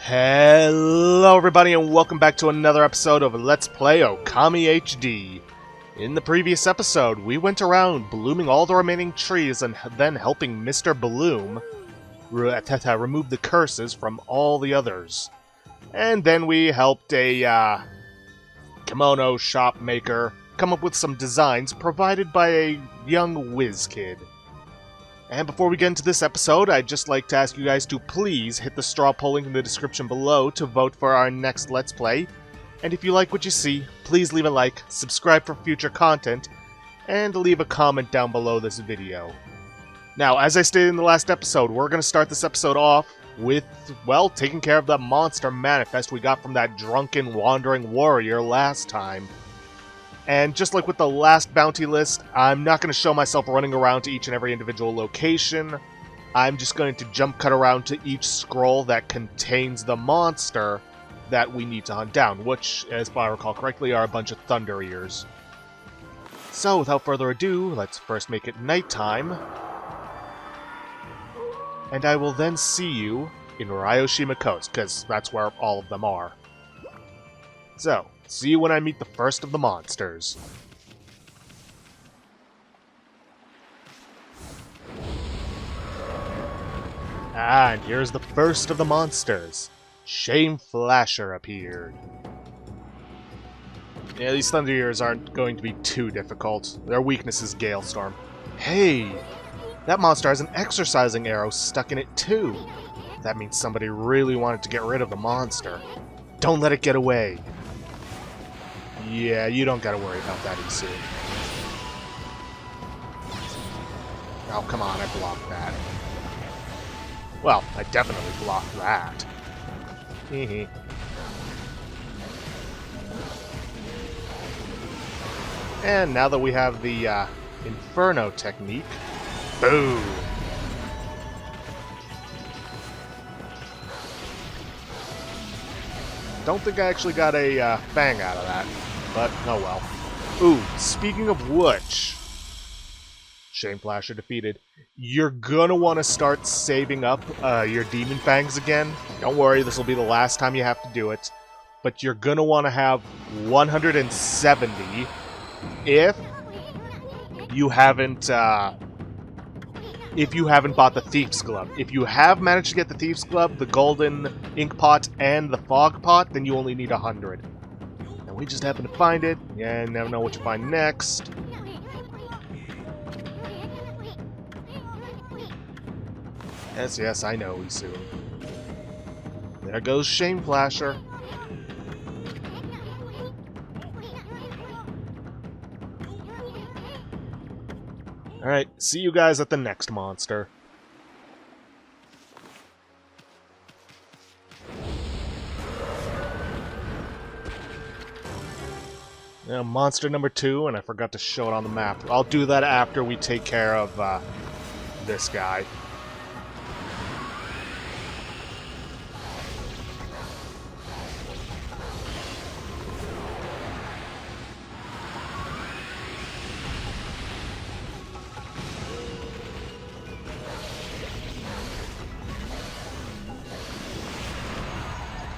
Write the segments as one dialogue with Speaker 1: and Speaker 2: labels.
Speaker 1: Hello everybody and welcome back to another episode of Let's Play Okami HD. In the previous episode, we went around blooming all the remaining trees and then helping Mr. Bloom remove the curses from all the others. And then we helped a kimono shop maker come up with some designs provided by a young whiz kid. And before we get into this episode, I'd just like to ask you guys to please hit the straw poll link in the description below to vote for our next Let's Play. And if you like what you see, please leave a like, subscribe for future content, and leave a comment down below this video. Now, as I stated in the last episode, we're going to start this episode off with, well, taking care of that monster manifest we got from that drunken wandering warrior last time. And just like with the last bounty list, I'm not going to show myself running around to each and every individual location. I'm just going to jump cut around to each scroll that contains the monster that we need to hunt down, which, as I recall correctly, are a bunch of thunder ears. So, without further ado, let's first make it nighttime. And I will then see you in Ryoshima Coast, because that's where all of them are. So, see you when I meet the first of the monsters. And here's the first of the monsters. Shame Flasher appeared. Yeah, these thunder ears aren't going to be too difficult. Their weakness is Galestorm. Hey! That monster has an exercising arrow stuck in it too. That means somebody really wanted to get rid of the monster. Don't let it get away. Yeah, you don't gotta worry about that, Isu. Oh, come on, I blocked that. Well, I definitely blocked that. Hehe. And now that we have the Inferno technique, boom! Don't think I actually got a fang out of that. But, oh well. Ooh, speaking of which, Shame Flasher defeated, you're gonna want to start saving up your Demon Fangs again. Don't worry, this will be the last time you have to do it. But you're gonna want to have 170 if you haven't bought the Thief's Glove. If you have managed to get the Thief's Glove, the Golden Ink Pot, and the Fog Pot, then you only need 100. We just happen to find it, and never know what you find next. Yes, I know, Isu. There goes Shame Flasher. Alright, see you guys at the next monster. Yeah, monster number 2, and I forgot to show it on the map. I'll do that after we take care of this guy.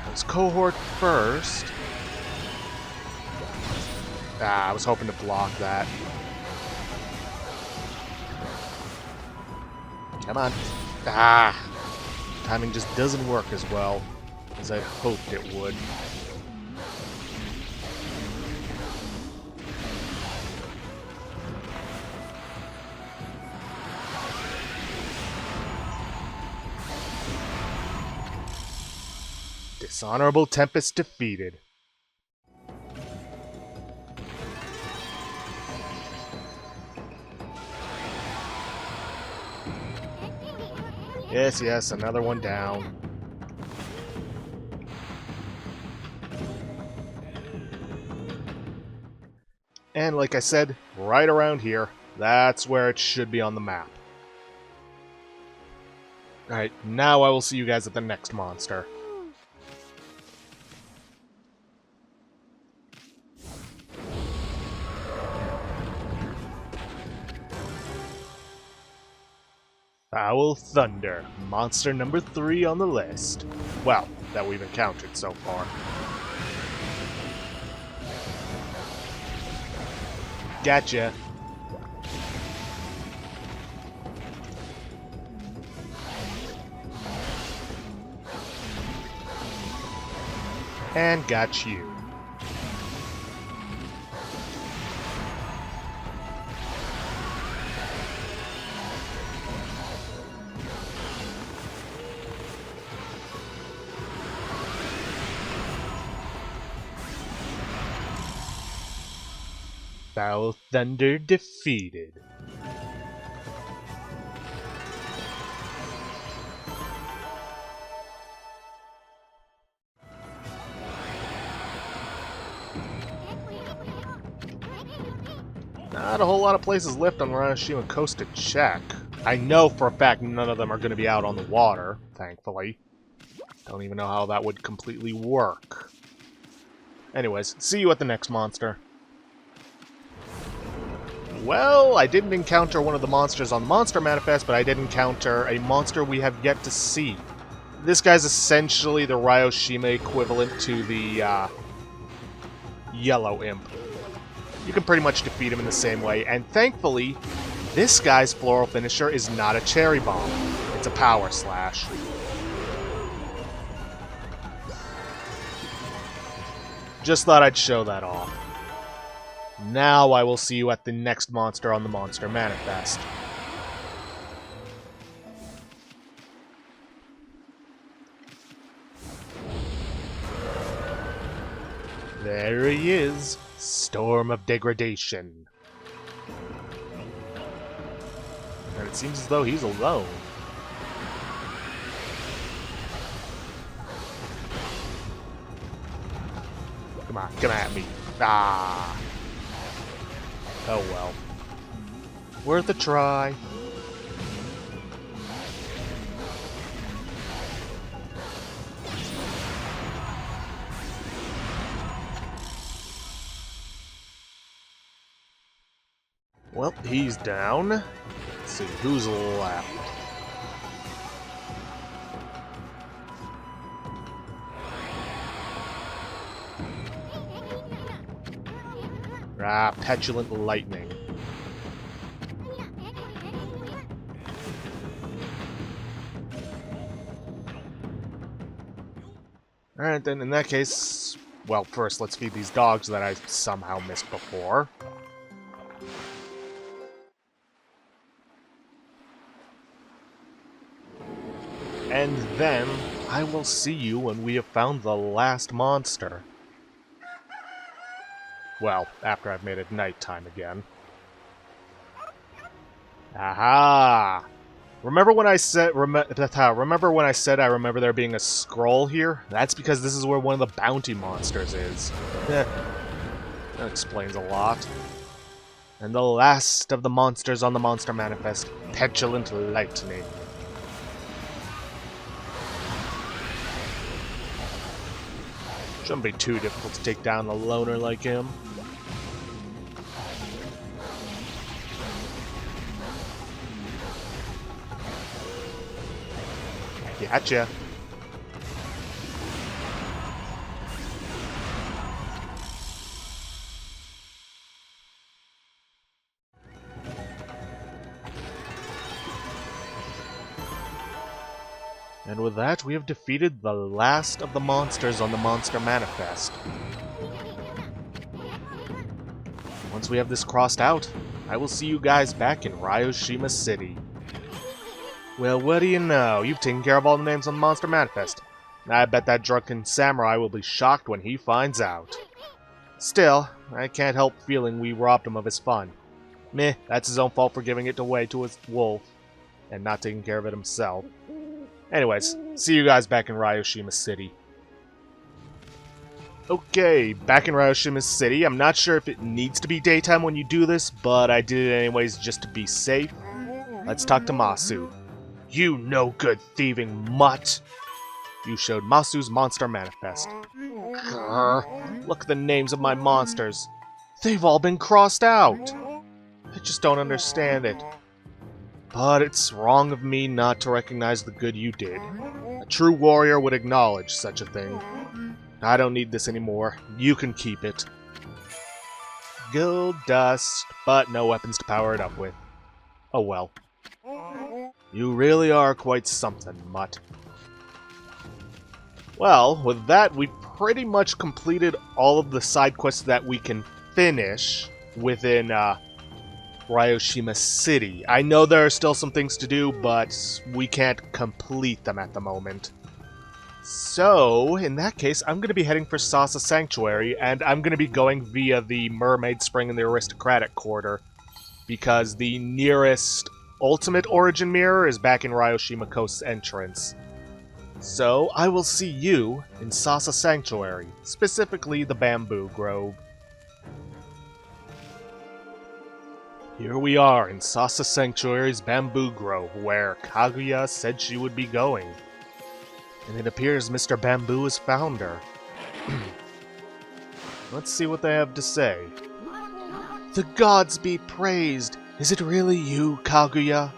Speaker 1: Let's cohort first. Ah, I was hoping to block that. Come on. Ah! Timing just doesn't work as well as I hoped it would. Dishonorable Tempest defeated. Yes, another one down. And like I said, right around here, that's where it should be on the map. Alright, now I will see you guys at the next monster. Foul Thunder, monster number 3 on the list. Well, that we've encountered so far. Gotcha. And got you. Foul Thunder defeated. Not a whole lot of places left on Ryoshima Coast to check. I know for a fact none of them are going to be out on the water, thankfully. Don't even know how that would completely work. Anyways, see you at the next monster. Well, I didn't encounter one of the monsters on the Monster Manifest, but I did encounter a monster we have yet to see. This guy's essentially the Ryoshima equivalent to the Yellow Imp. You can pretty much defeat him in the same way, and thankfully, this guy's floral finisher is not a cherry bomb. It's a power slash. Just thought I'd show that off. Now I will see you at the next monster on the Monster Manifest. There he is, Storm of Degradation. And it seems as though he's alone. Come on, come at me. Ah. Oh well. Worth a try. Well, he's down. Let's see who's left. Ah, Petulant Lightning. Alright, then in that case, well, first let's feed these dogs that I somehow missed before. And then I will see you when we have found the last monster. Well, after I've made it nighttime again. Aha! Remember when I said I remember there being a scroll here? That's because this is where one of the bounty monsters is. That explains a lot. And the last of the monsters on the Monster Manifest, Petulant Lightning. Shouldn't be too difficult to take down a loner like him. Gotcha. And with that, we have defeated the last of the monsters on the Monster Manifest. Once we have this crossed out, I will see you guys back in Ryoshima City. Well, what do you know? You've taken care of all the names on the Monster Manifest. I bet that drunken samurai will be shocked when he finds out. Still, I can't help feeling we robbed him of his fun. Meh, that's his own fault for giving it away to his wolf, and not taking care of it himself. Anyways, see you guys back in Ryoshima City. Okay, back in Ryoshima City. I'm not sure if it needs to be daytime when you do this, but I did it anyways just to be safe. Let's talk to Masu. You no-good thieving mutt! You showed Masu's Monster Manifest. Grr, look at the names of my monsters. They've all been crossed out. I just don't understand it. But it's wrong of me not to recognize the good you did. A true warrior would acknowledge such a thing. I don't need this anymore. You can keep it. Gold dust, but no weapons to power it up with. Oh well. You really are quite something, Mutt. Well, with that, we pretty much completed all of the side quests that we can finish within Ryoshima City. I know there are still some things to do, but we can't complete them at the moment. So, in that case, I'm going to be heading for Sasa Sanctuary, and I'm going to be going via the Mermaid Spring and the Aristocratic Quarter, because the nearest ultimate origin mirror is back in Ryoshima Coast's entrance. So, I will see you in Sasa Sanctuary, specifically the Bamboo Grove. Here we are in Sasa Sanctuary's Bamboo Grove, where Kaguya said she would be going. And it appears Mr. Bamboo has found her. Let's see what they have to say. The gods be praised! Is it really you, Kaguya?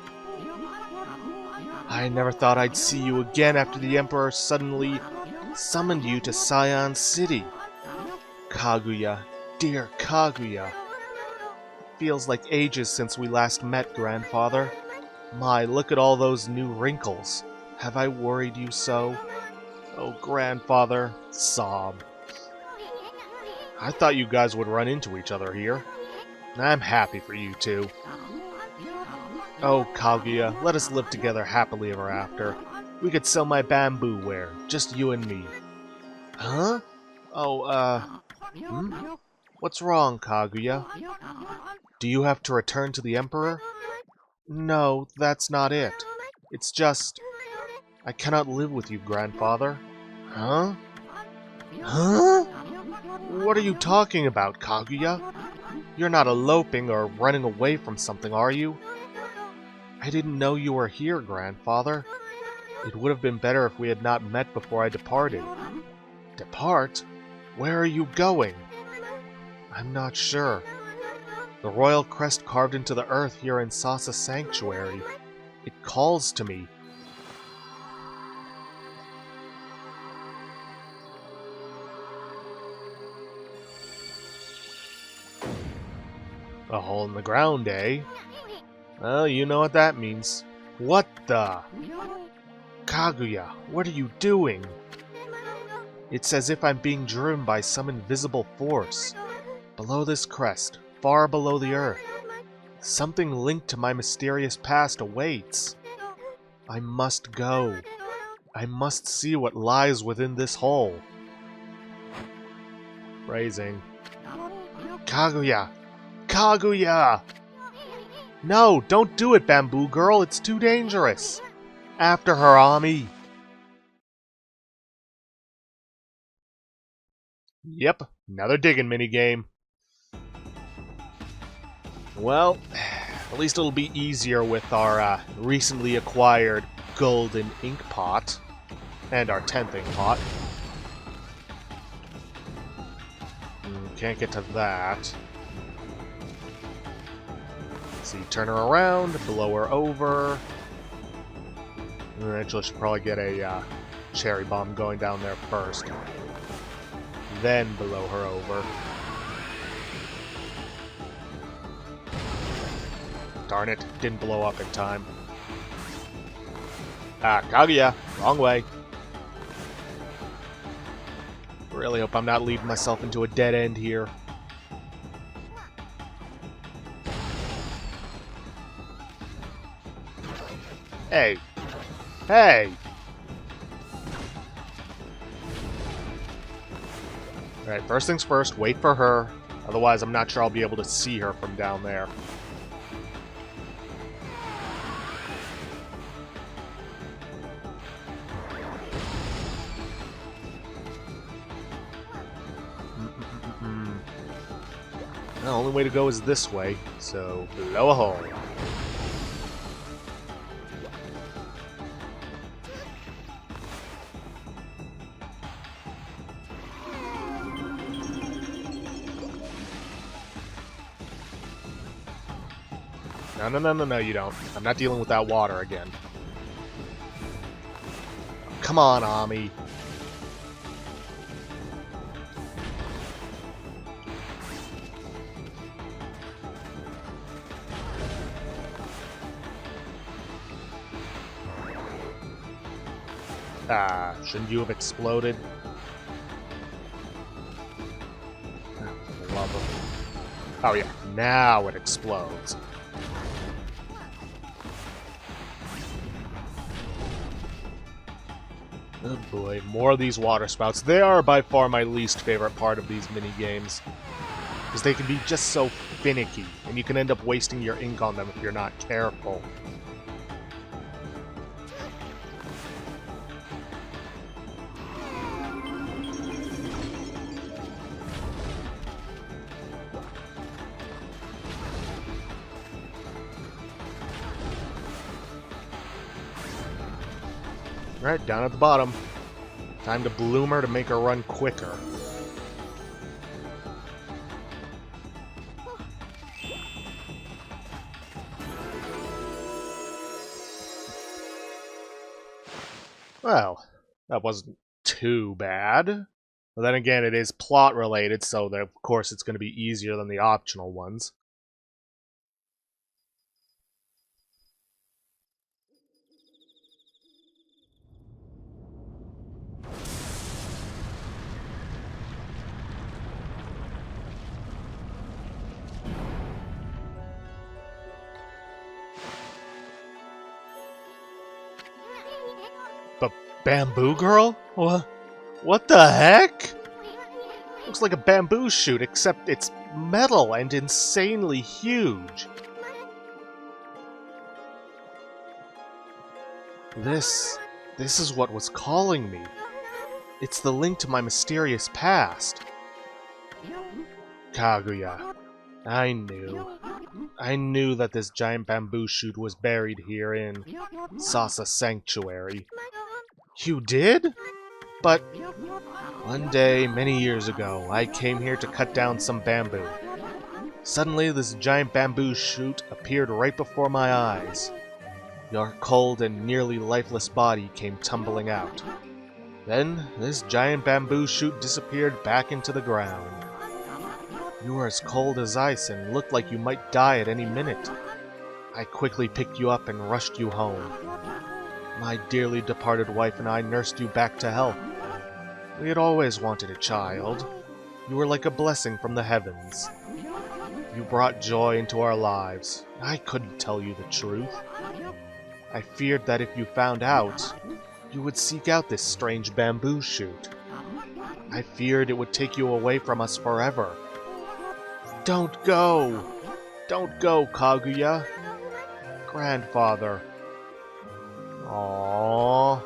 Speaker 1: I never thought I'd see you again after the Emperor suddenly summoned you to Scion City. Kaguya, dear Kaguya. Feels like ages since we last met, Grandfather. My, look at all those new wrinkles. Have I worried you so? Oh, Grandfather. Sob. I thought you guys would run into each other here. I'm happy for you two. Oh, Kaguya, let us live together happily ever after. We could sell my bamboo ware, just you and me. Huh? Oh, What's wrong, Kaguya? Do you have to return to the Emperor? No, that's not it. It's just... I cannot live with you, Grandfather. Huh? Huh? What are you talking about, Kaguya? You're not eloping or running away from something, are you? I didn't know you were here, Grandfather. It would have been better if we had not met before I departed. Depart? Where are you going? I'm not sure. The royal crest carved into the earth here in Sasa Sanctuary. It calls to me. A hole in the ground, eh? Well, you know what that means. What the? Kaguya, what are you doing? It's as if I'm being driven by some invisible force. Below this crest, far below the earth, something linked to my mysterious past awaits. I must go. I must see what lies within this hole. Phrasing. Kaguya! Kaguya! No, don't do it, Bamboo Girl. It's too dangerous. After her, Ami. Yep, another digging minigame. Well, at least it'll be easier with our recently acquired golden ink pot. And our 10th ink pot. Can't get to that. See, turn her around, blow her over. Eventually should probably get a cherry bomb going down there first. Then blow her over. Darn it, didn't blow up in time. Ah, Kaguya, wrong way. Really hope I'm not leading myself into a dead end here. Hey! Hey! Alright, first things first, wait for her. Otherwise, I'm not sure I'll be able to see her from down there. The only way to go is this way, so blow a hole. No, you don't. I'm not dealing with that water again. come on, Ami. Ah, shouldn't you have exploded? For the love of... Oh yeah, now it explodes. Oh boy, more of these water spouts. They are by far my least favorite part of these mini-games. Because they can be just so finicky, and you can end up wasting your ink on them if you're not careful. Alright, down at the bottom. Time to bloom her to make her run quicker. Well, that wasn't too bad. But then again, it is plot related, so of course it's going to be easier than the optional ones. But Bamboo Girl? What the heck? Looks like a bamboo shoot, except it's metal and insanely huge. This is what was calling me. It's the link to my mysterious past. Kaguya, I knew that this giant bamboo shoot was buried here in Sasa Sanctuary. You did? But one day, many years ago, I came here to cut down some bamboo. Suddenly, this giant bamboo shoot appeared right before my eyes. Your cold and nearly lifeless body came tumbling out. Then, this giant bamboo shoot disappeared back into the ground. You were as cold as ice and looked like you might die at any minute. I quickly picked you up and rushed you home. My dearly departed wife and I nursed you back to health. We had always wanted a child. You were like a blessing from the heavens. You brought joy into our lives. I couldn't tell you the truth. I feared that if you found out, you would seek out this strange bamboo shoot. I feared it would take you away from us forever. Don't go! Don't go, Kaguya! Grandfather. Aww.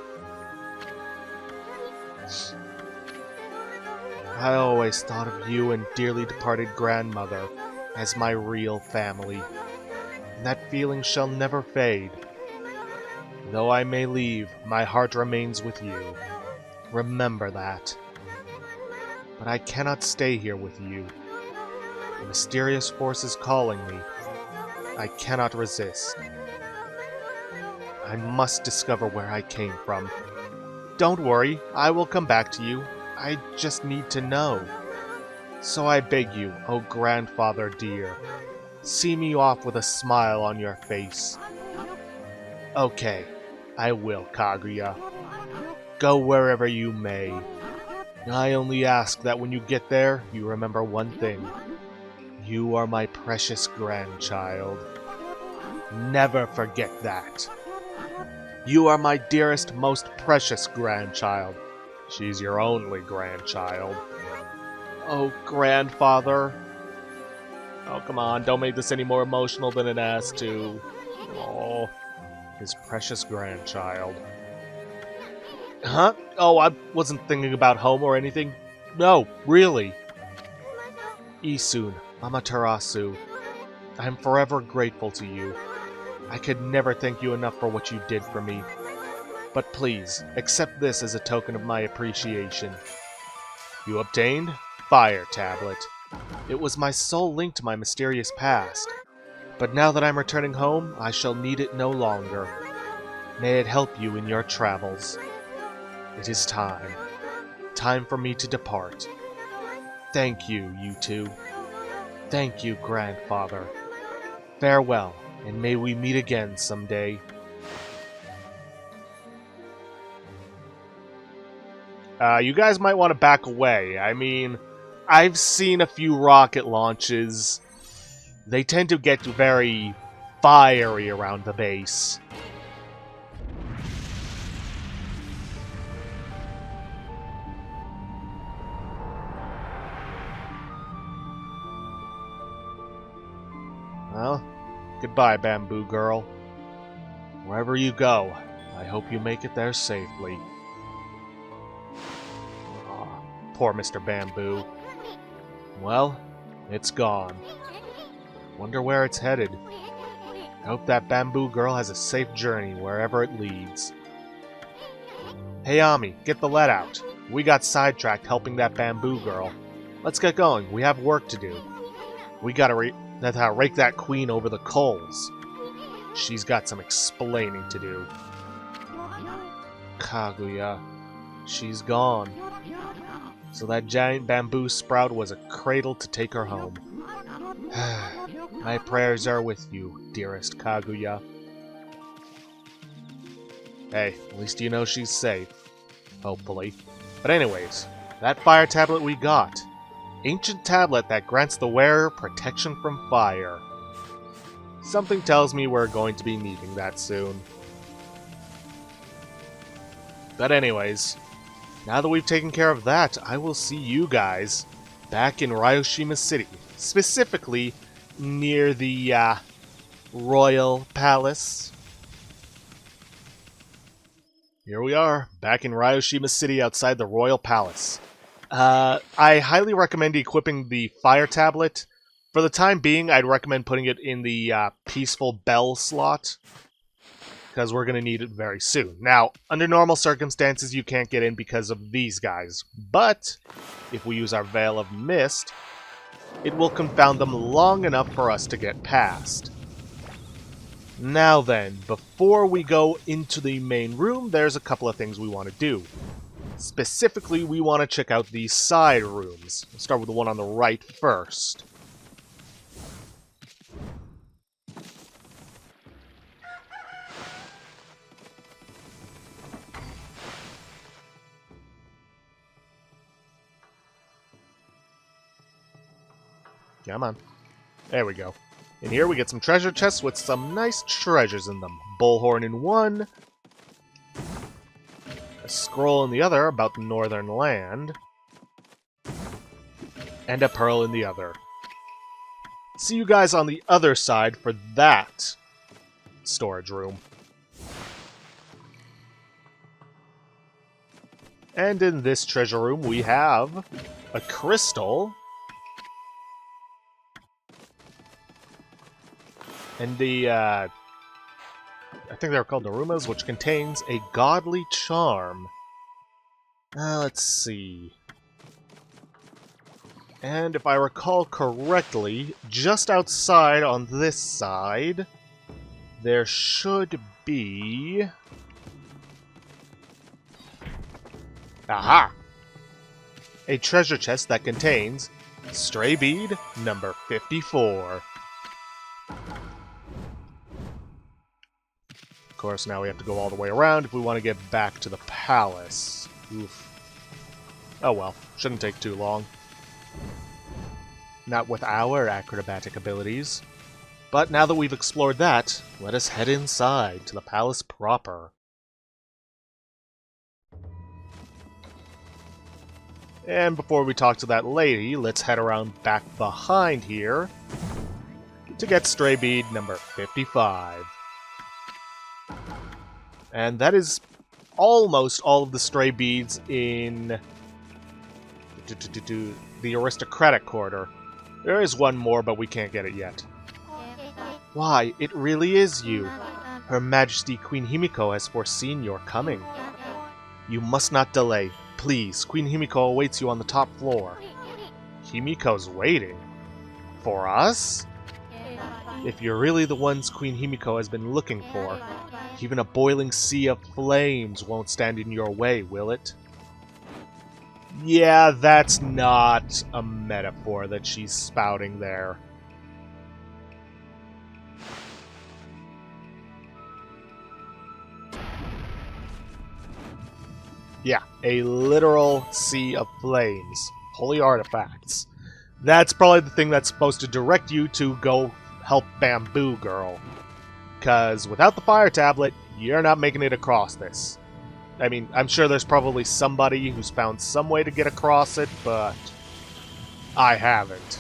Speaker 1: I always thought of you and dearly departed grandmother as my real family, and that feeling shall never fade. Though I may leave, my heart remains with you. Remember that. But I cannot stay here with you. The mysterious force is calling me. I cannot resist. I must discover where I came from. Don't worry, I will come back to you. I just need to know. So I beg you, oh grandfather dear, see me off with a smile on your face. Okay, I will, Kaguya. Go wherever you may. I only ask that when you get there, you remember one thing. You are my precious grandchild. Never forget that. You are my dearest, most precious grandchild. She's your only grandchild. Oh, grandfather. Oh, come on, don't make this any more emotional than it has to. Oh, his precious grandchild. Huh? Oh, I wasn't thinking about home or anything. No, really. Isun, Amaterasu, I am forever grateful to you. I could never thank you enough for what you did for me. But please, accept this as a token of my appreciation. You obtained Fire Tablet. It was my sole link to my mysterious past. But now that I'm returning home, I shall need it no longer. May it help you in your travels. It is time. Time for me to depart. Thank you, you two. Thank you, grandfather. Farewell, and may we meet again someday. You guys might want to back away. I mean, I've seen a few rocket launches. They tend to get very fiery around the base. Well, goodbye, Bamboo Girl. Wherever you go, I hope you make it there safely. Oh, poor Mr. Bamboo. Well, it's gone. Wonder where it's headed. I hope that Bamboo Girl has a safe journey wherever it leads. Hey Ami, get the lead out. We got sidetracked helping that Bamboo Girl. Let's get going. We have work to do. We gotta rake that queen over the coals. She's got some explaining to do. Kaguya. She's gone. So that giant bamboo sprout was a cradle to take her home. My prayers are with you, dearest Kaguya. Hey, at least you know she's safe. Hopefully. But anyways, that fire tablet we got. Ancient tablet that grants the wearer protection from fire. Something tells me we're going to be needing that soon. But anyways, now that we've taken care of that, I will see you guys back in Ryoshima City. Specifically, near the, Royal Palace. Here we are, back in Ryoshima City outside the Royal Palace. I highly recommend equipping the fire tablet. For the time being, I'd recommend putting it in the peaceful bell slot, because we're going to need it very soon. Now, under normal circumstances, you can't get in because of these guys, but if we use our Veil of Mist, it will confound them long enough for us to get past. Now then, before we go into the main room, there's a couple of things we want to do. Specifically, we want to check out these side rooms. We'll start with the one on the right first. Come on. There we go. In here we get some treasure chests with some nice treasures in them. Bullhorn in one. A scroll in the other about the northern land. And a pearl in the other. See you guys on the other side for that storage room. And in this treasure room we have a crystal. And the, I think they're called Narumas, which contains a godly charm. Let's see. And if I recall correctly, just outside on this side, there should be... Aha! A treasure chest that contains Stray Bead number 54. Of course, now we have to go all the way around if we want to get back to the palace. Oof. Oh well, shouldn't take too long. Not with our acrobatic abilities. But now that we've explored that, let us head inside to the palace proper. And before we talk to that lady, let's head around back behind here to get Stray Bead number 55. And that is almost all of the stray beads in the aristocratic quarter. There is one more, but we can't get it yet. Why, it really is you. Her Majesty Queen Himiko has foreseen your coming. You must not delay. Please, Queen Himiko awaits you on the top floor. Himiko's waiting? For us? If you're really the ones Queen Himiko has been looking for, Even a boiling sea of flames won't stand in your way, will it? Yeah, that's not a metaphor that she's spouting there. Yeah, a literal sea of flames. Holy artifacts. That's probably the thing that's supposed to direct you to go help Bamboo Girl. Because without the fire tablet, you're not making it across this. I mean, I'm sure there's probably somebody who's found some way to get across it, but I haven't.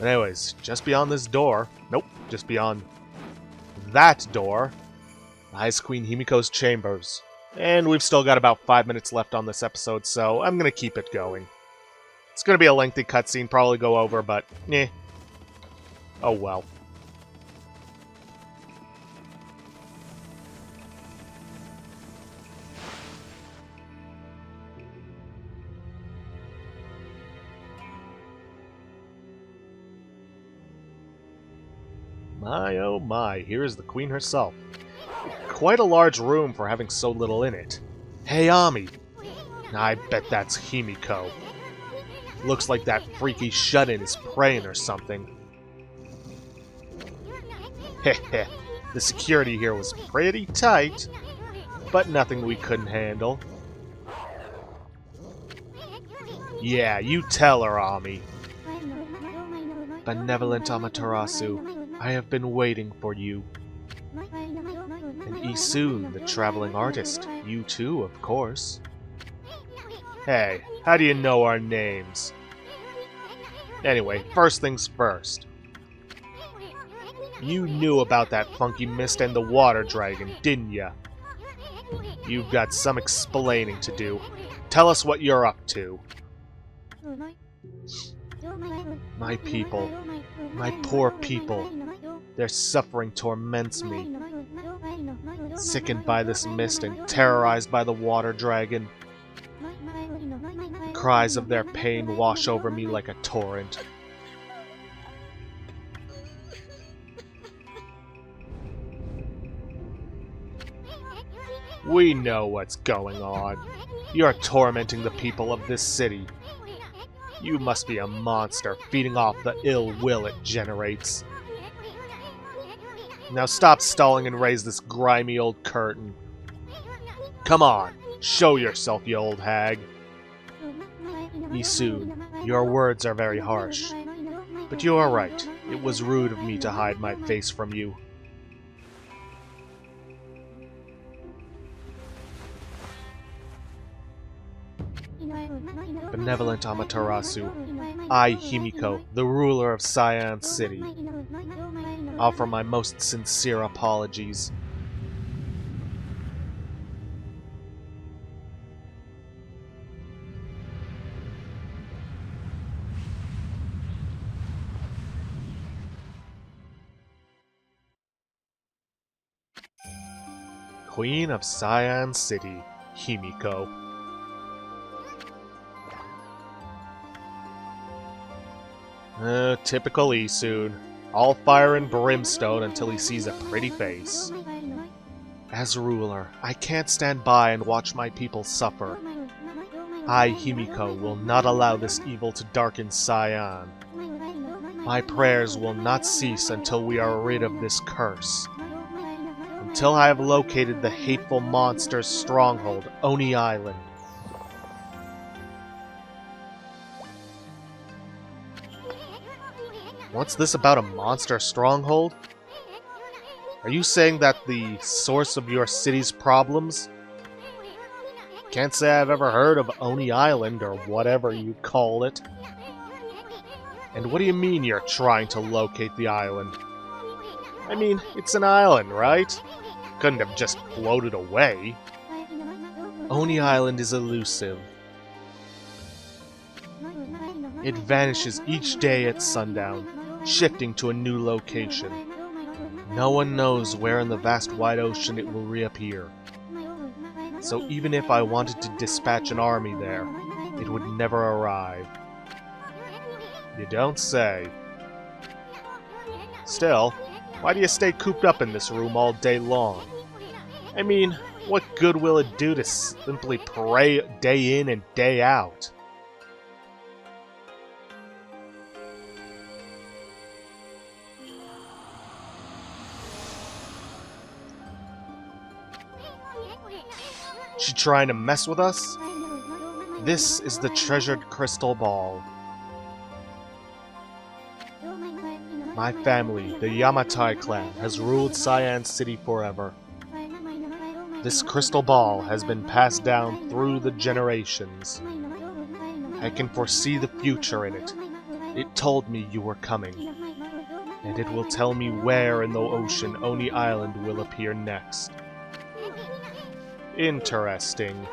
Speaker 1: Anyways, just beyond this door, nope, just beyond that door, lies Queen Himiko's chambers. And we've still got about 5 minutes left on this episode, so I'm gonna keep it going. It's gonna be a lengthy cutscene, probably go over, but eh. Oh well. My oh my, here is the queen herself. Quite a large room for having so little in it. Hey Ami! I bet that's Himiko. Looks like that freaky shut-in is praying or something. Heh, the security here was pretty tight, but nothing we couldn't handle. Yeah, you tell her, Ami. Benevolent Amaterasu, I have been waiting for you. And Isun, the traveling artist. You too, of course. Hey, how do you know our names? Anyway, first things first. You knew about that funky mist and the water dragon, didn't ya? You've got some explaining to do. Tell us what you're up to. My people. My poor people. Their suffering torments me. Sickened by this mist and terrorized by the water dragon. The cries of their pain wash over me like a torrent. We know what's going on. You're tormenting the people of this city. You must be a monster feeding off the ill will it generates. Now stop stalling and raise this grimy old curtain. Come on, show yourself, you old hag. Isun, your words are very harsh. But you are right. It was rude of me to hide my face from you. Benevolent Amaterasu, I, Himiko, the ruler of Cyan City, offer my most sincere apologies. Queen of Cyan City, Himiko. Typical Isun. All fire and brimstone until he sees a pretty face. As ruler, I can't stand by and watch my people suffer. I, Himiko, will not allow this evil to darken Cyan. My prayers will not cease until we are rid of this curse. Until I have located the hateful monster's stronghold, Oni Island. What's this about a monster stronghold? Are you saying that the source of your city's problems? Can't say I've ever heard of Oni Island or whatever you call it. And what do you mean you're trying to locate the island? I mean, it's an island, right? Couldn't have just floated away. Oni Island is elusive. It vanishes each day at sundown, shifting to a new location. No one knows where in the vast wide ocean it will reappear. So even if I wanted to dispatch an army there, it would never arrive. You don't say. Still, why do you stay cooped up in this room all day long? I mean, what good will it do to simply pray day in and day out? She trying to mess with us? This is the treasured crystal ball. My family, the Yamatai clan, has ruled Cyan City forever. This crystal ball has been passed down through the generations. I can foresee the future in it. It told me you were coming. And it will tell me where in the ocean Oni Island will appear next. Interesting.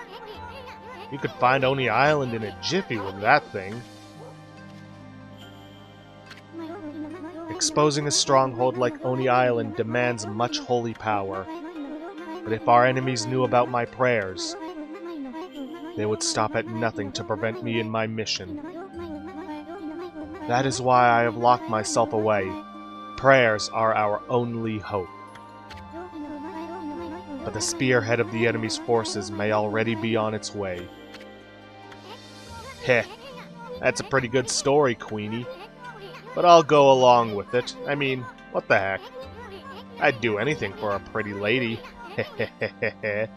Speaker 1: You could find Oni Island in a jiffy with that thing. Exposing a stronghold like Oni Island demands much holy power. But if our enemies knew about my prayers, they would stop at nothing to prevent me in my mission. That is why I have locked myself away. Prayers are our only hope. But the spearhead of the enemy's forces may already be on its way. Heh, that's a pretty good story, Queenie. But I'll go along with it. I mean, what the heck? I'd do anything for a pretty lady. Hehehehe.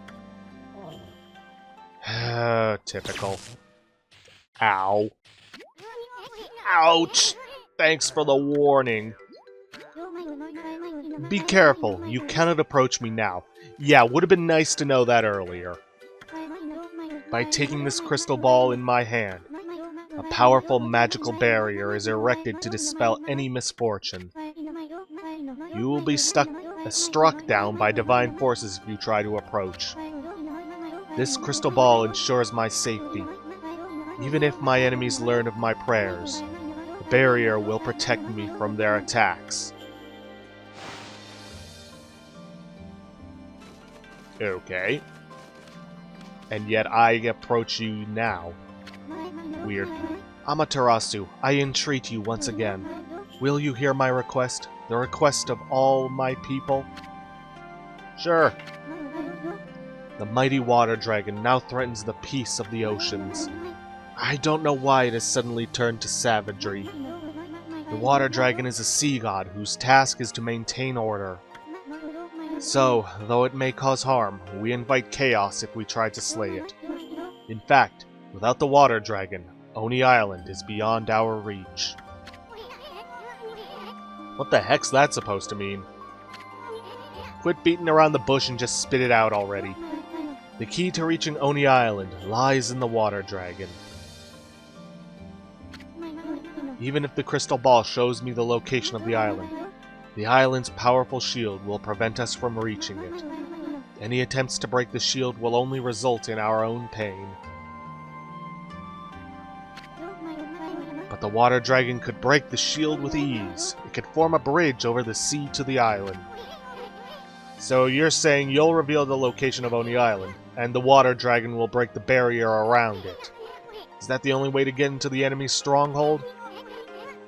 Speaker 1: Typical. Ow. Ouch! Thanks for the warning. Be careful, you cannot approach me now. Yeah, would have been nice to know that earlier. By taking this crystal ball in my hand, a powerful magical barrier is erected to dispel any misfortune. You will be struck down by divine forces if you try to approach. This crystal ball ensures my safety. Even if my enemies learn of my prayers, the barrier will protect me from their attacks. Okay. And yet I approach you now. Weird. Amaterasu, I entreat you once again. Will you hear my request? The request of all my people? Sure. The mighty water dragon now threatens the peace of the oceans. I don't know why it has suddenly turned to savagery. The water dragon is a sea god whose task is to maintain order. So, though it may cause harm, we invite chaos if we try to slay it. In fact, without the water dragon, Oni Island is beyond our reach. What the heck's that supposed to mean? Quit beating around the bush and just spit it out already. The key to reaching Oni Island lies in the water dragon. Even if the crystal ball shows me the location of the island's powerful shield will prevent us from reaching it. Any attempts to break the shield will only result in our own pain. But the water dragon could break the shield with ease. It could form a bridge over the sea to the island. So you're saying you'll reveal the location of Oni Island, and the water dragon will break the barrier around it. Is that the only way to get into the enemy's stronghold?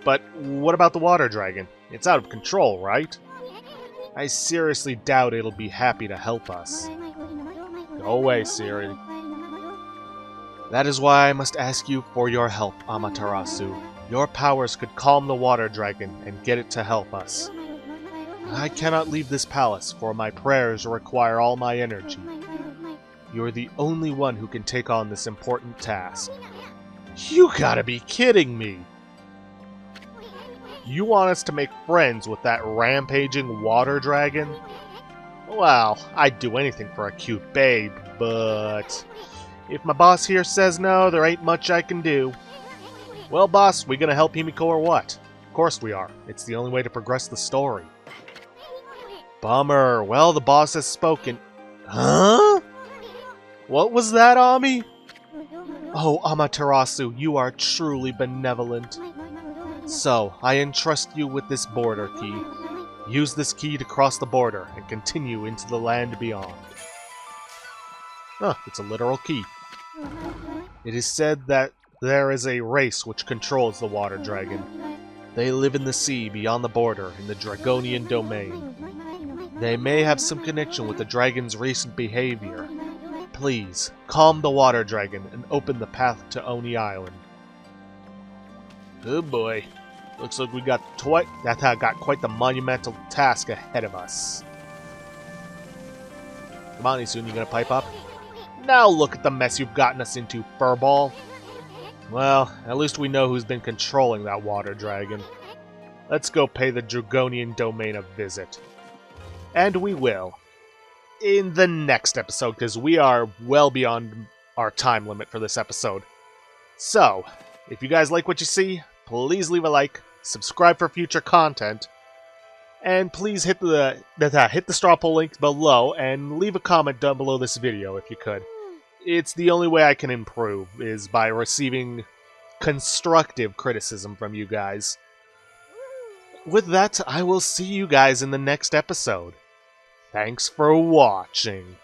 Speaker 1: But what about the water dragon? It's out of control, right? I seriously doubt it'll be happy to help us. Go away, Siri. That is why I must ask you for your help, Amaterasu. Your powers could calm the water dragon and get it to help us. I cannot leave this palace, for my prayers require all my energy. You are the only one who can take on this important task. You gotta be kidding me! You want us to make friends with that rampaging water dragon? Well, I'd do anything for a cute babe, but if my boss here says no, there ain't much I can do. Well, boss, we gonna help Himiko or what? Of course we are. It's the only way to progress the story. Bummer. Well, the boss has spoken. Huh? What was that, Ami? Oh, Amaterasu, you are truly benevolent. So, I entrust you with this border key. Use this key to cross the border and continue into the land beyond. Huh, it's a literal key. It is said that there is a race which controls the water dragon. They live in the sea beyond the border in the Dragonian domain. They may have some connection with the dragon's recent behavior. Please, calm the water dragon and open the path to Oni Island. Oh boy. Looks like we got quite the monumental task ahead of us. Come on, Isun, you gonna pipe up? Now look at the mess you've gotten us into, Furball. Well, at least we know who's been controlling that water dragon. Let's go pay the Dragonian domain a visit. And we will. In the next episode, because we are well beyond our time limit for this episode. So, if you guys like what you see, please leave a like, subscribe for future content, and please hit the straw poll link below and leave a comment down below this video if you could. It's the only way I can improve, is by receiving constructive criticism from you guys. With that, I will see you guys in the next episode. Thanks for watching.